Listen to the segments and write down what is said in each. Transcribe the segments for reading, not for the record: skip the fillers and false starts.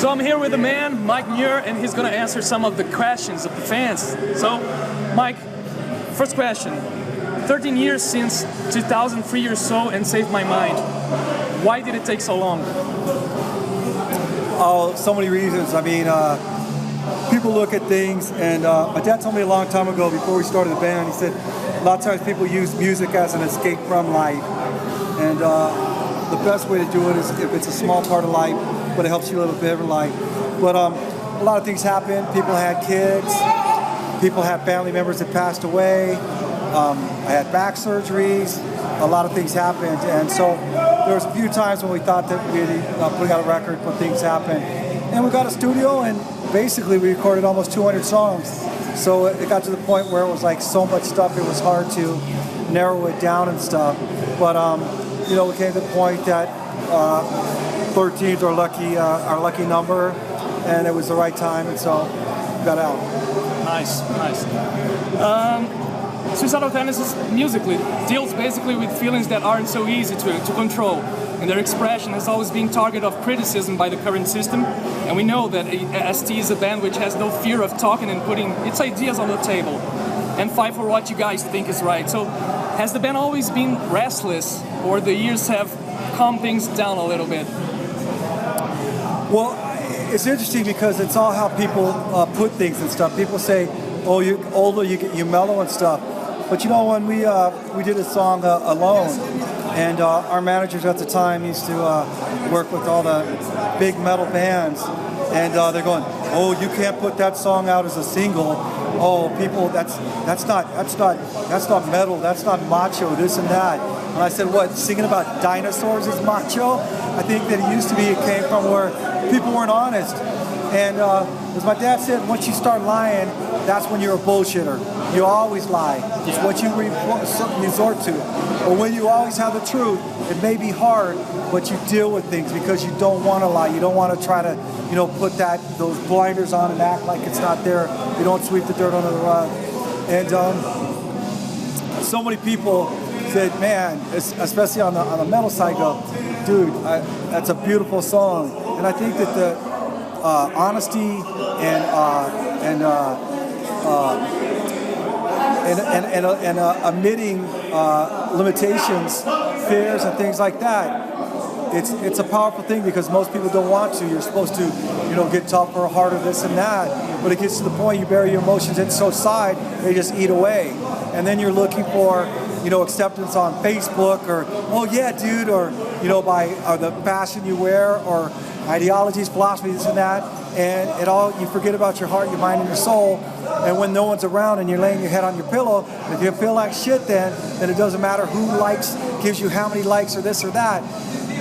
So I'm here with the man, Mike Muir, and he's gonna answer some of the questions of the fans. So, Mike, first question. 13 years since 2003 or so and Saved My Mind. Why did it take so long? Oh, so many reasons. I mean, people look at things, and my dad told me a long time ago before we started the band, he said a lot of times people use music as an escape from life. And the best way to do it is if it's a small part of life, but it helps you live a better life. But a lot of things happened. People had kids. People had family members that passed away. I had back surgeries. A lot of things happened. And so there was a few times when we thought that we'd put out a record, but things happened. And we got a studio, and basically we recorded almost 200 songs. So it got to the point where it was like so much stuff, it was hard to narrow it down and stuff. But, you know, we came to the point that 13 is our lucky number, and it was the right time, and so we got out. Nice. Suicidal Tendencies musically deals basically with feelings that aren't so easy to control, and their expression has always been target of criticism by the current system. And we know that ST is a band which has no fear of talking and putting its ideas on the table and fight for what you guys think is right. So has the band always been restless, or the years have calmed things down a little bit? Well, it's interesting because it's all how people put things and stuff. People say, oh, you're older, you mellow and stuff. But you know, when we did a song Alone, and our managers at the time used to work with all the big metal bands, and they're going, oh, you can't put that song out as a single. Oh, people, that's not metal, that's not macho, this and that. And I said, what, singing about dinosaurs is macho? I think that it came from where people weren't honest. And as my dad said, once you start lying, that's when you're a bullshitter. You always lie. It's what you resort to. Or when you always have the truth, it may be hard, but you deal with things because you don't want to lie. You don't want to try to, you know, put those blinders on and act like it's not there. You don't sweep the dirt under the rug. And so many people said, man, especially on the metal side, go, dude, that's a beautiful song. And I think that the honesty and omitting limitations, fears, and things like that, it's a powerful thing because most people don't want to. You're supposed to, you know, get tougher, harder, this and that. But it gets to the point you bury your emotions in so side, they just eat away. And then you're looking for, you know, acceptance on Facebook, or, oh yeah, dude, or, you know, by the fashion you wear, or ideologies, philosophies, this and that. And you forget about your heart, your mind, and your soul. And when no one's around and you're laying your head on your pillow, if you feel like shit then it doesn't matter who gives you how many likes or this or that.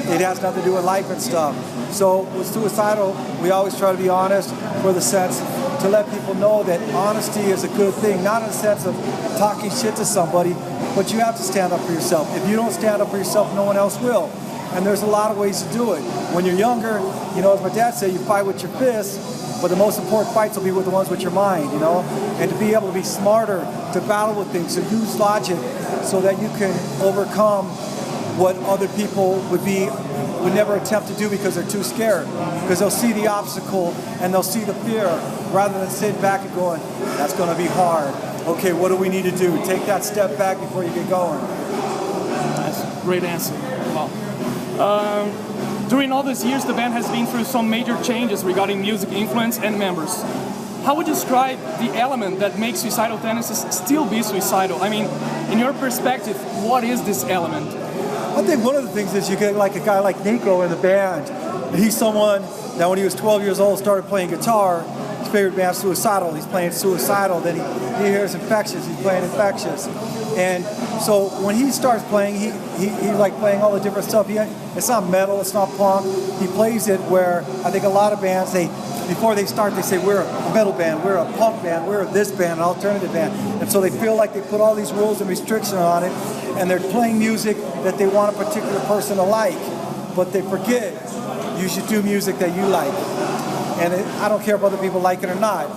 It has nothing to do with life and stuff. So with Suicidal, we always try to be honest for the sense to let people know that honesty is a good thing, not in the sense of talking shit to somebody, but you have to stand up for yourself. If you don't stand up for yourself, no one else will. And there's a lot of ways to do it. When you're younger, you know, as my dad said, you fight with your fists, but the most important fights will be with the ones with your mind, you know? And to be able to be smarter, to battle with things, to use logic so that you can overcome what other people would never attempt to do because they're too scared. Because they'll see the obstacle and they'll see the fear rather than sitting back and going, that's gonna be hard. Okay, what do we need to do? Take that step back before you get going. That's a great answer. Wow. During all these years, the band has been through some major changes regarding music influence and members. How would you describe the element that makes Suicidal Tendencies still be suicidal? I mean, in your perspective, what is this element? I think one of the things is you get like a guy like Nico in the band. He's someone that when he was 12 years old started playing guitar. His favorite band, Suicidal. He's playing Suicidal. Then he hears Infectious. He's playing Infectious. And so when he starts playing, he like playing all the different stuff. It's not metal, it's not punk. He plays it where I think a lot of bands, before they start, they say, we're a metal band, we're a punk band, we're this band, an alternative band. And so they feel like they put all these rules and restrictions on it, and they're playing music that they want a particular person to like. But they forget you should do music that you like. And I don't care if other people like it or not.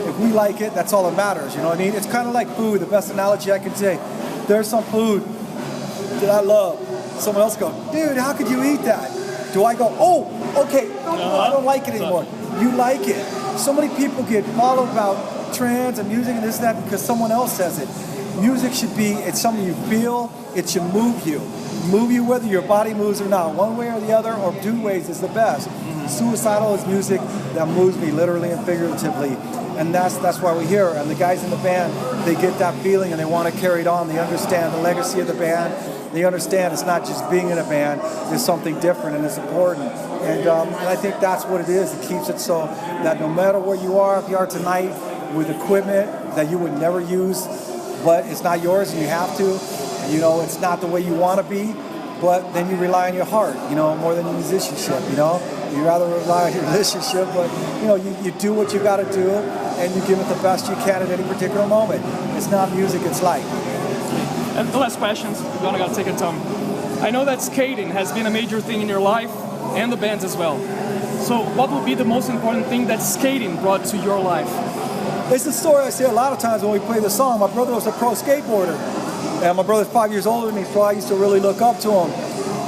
If we like it, that's all that matters, you know what I mean? It's kind of like food, the best analogy I can say. There's some food that I love. Someone else goes, dude, how could you eat that? Do I go, oh, okay, I don't like it anymore. You like it. So many people get followed about trends and music and this and that because someone else says it. Music should be, it's something you feel, it should move you. Move you whether your body moves or not. One way or the other, or two ways is the best. Suicidal is music that moves me literally and figuratively. And that's why we're here. And the guys in the band, they get that feeling and they want to carry it on. They understand the legacy of the band. They understand it's not just being in a band, there's something different and it's important. And I think that's what it is. It keeps it so that no matter where you are, if you are tonight with equipment that you would never use, but it's not yours and you have to, you know, it's not the way you want to be, but then you rely on your heart, you know, more than your musicianship, you know. You rather rely on your relationship, but, you know, you do what you got to do and you give it the best you can at any particular moment. It's not music, it's life. And the last questions, we're gonna take a time. I know that skating has been a major thing in your life and the band's as well. So what would be the most important thing that skating brought to your life? It's the story I say a lot of times when we play the song. My brother was a pro skateboarder, and my brother's 5 years older than me, so I used to really look up to him.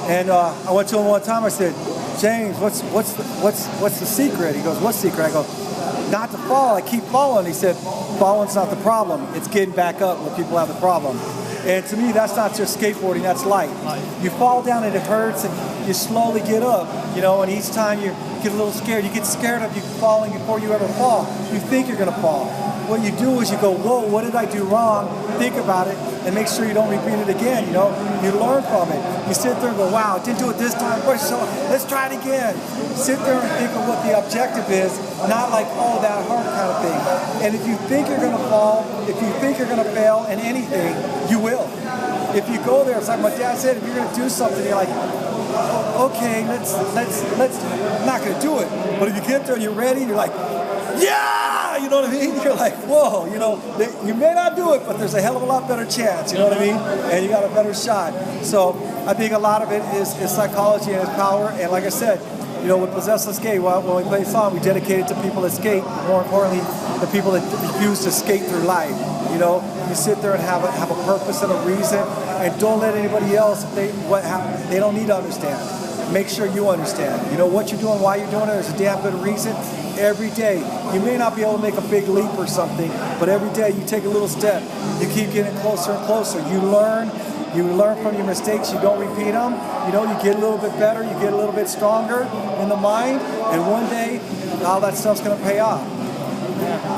And I went to him one time. I said, "James, what's the secret?" He goes, "What secret?" I go, "Not to fall. I keep falling." He said, "Falling's not the problem. It's getting back up where people have the problem." And to me, that's not just skateboarding, that's life. You fall down and it hurts, and you slowly get up, you know, and each time you get a little scared. You get scared of you falling before you ever fall. You think you're gonna fall. What you do is you go, whoa, what did I do wrong? Think about it and make sure you don't repeat it again, you know? You learn from it. You sit there and go, wow, didn't do it this time, let's try it again. Sit there and think of what the objective is, not like, oh, that hard kind of thing. And if you think you're gonna fall, if you think you're gonna fail in anything, you will. If you go there, it's like my dad said, if you're gonna do something, you're like, okay, let's I'm not gonna do it. But if you get there and you're ready, you're like, yeah, you know what I mean? You're like, whoa, you know, you may not do it, but there's a hell of a lot better chance, you know what I mean? And you got a better shot. So I think a lot of it is psychology and its power. And like I said, you know, with Possess and Skate, when we play a song, we dedicate it to people that skate. More importantly, the people that refuse to skate through life. You know, you sit there and have a purpose and a reason, and don't let anybody else, they don't need to understand. Make sure you understand. You know what you're doing, why you're doing it. There's a damn good reason. Every day, you may not be able to make a big leap or something, but every day you take a little step. You keep getting closer and closer. You learn from your mistakes. You don't repeat them. You know, you get a little bit better. You get a little bit stronger in the mind, and one day, all that stuff's gonna pay off. Yeah.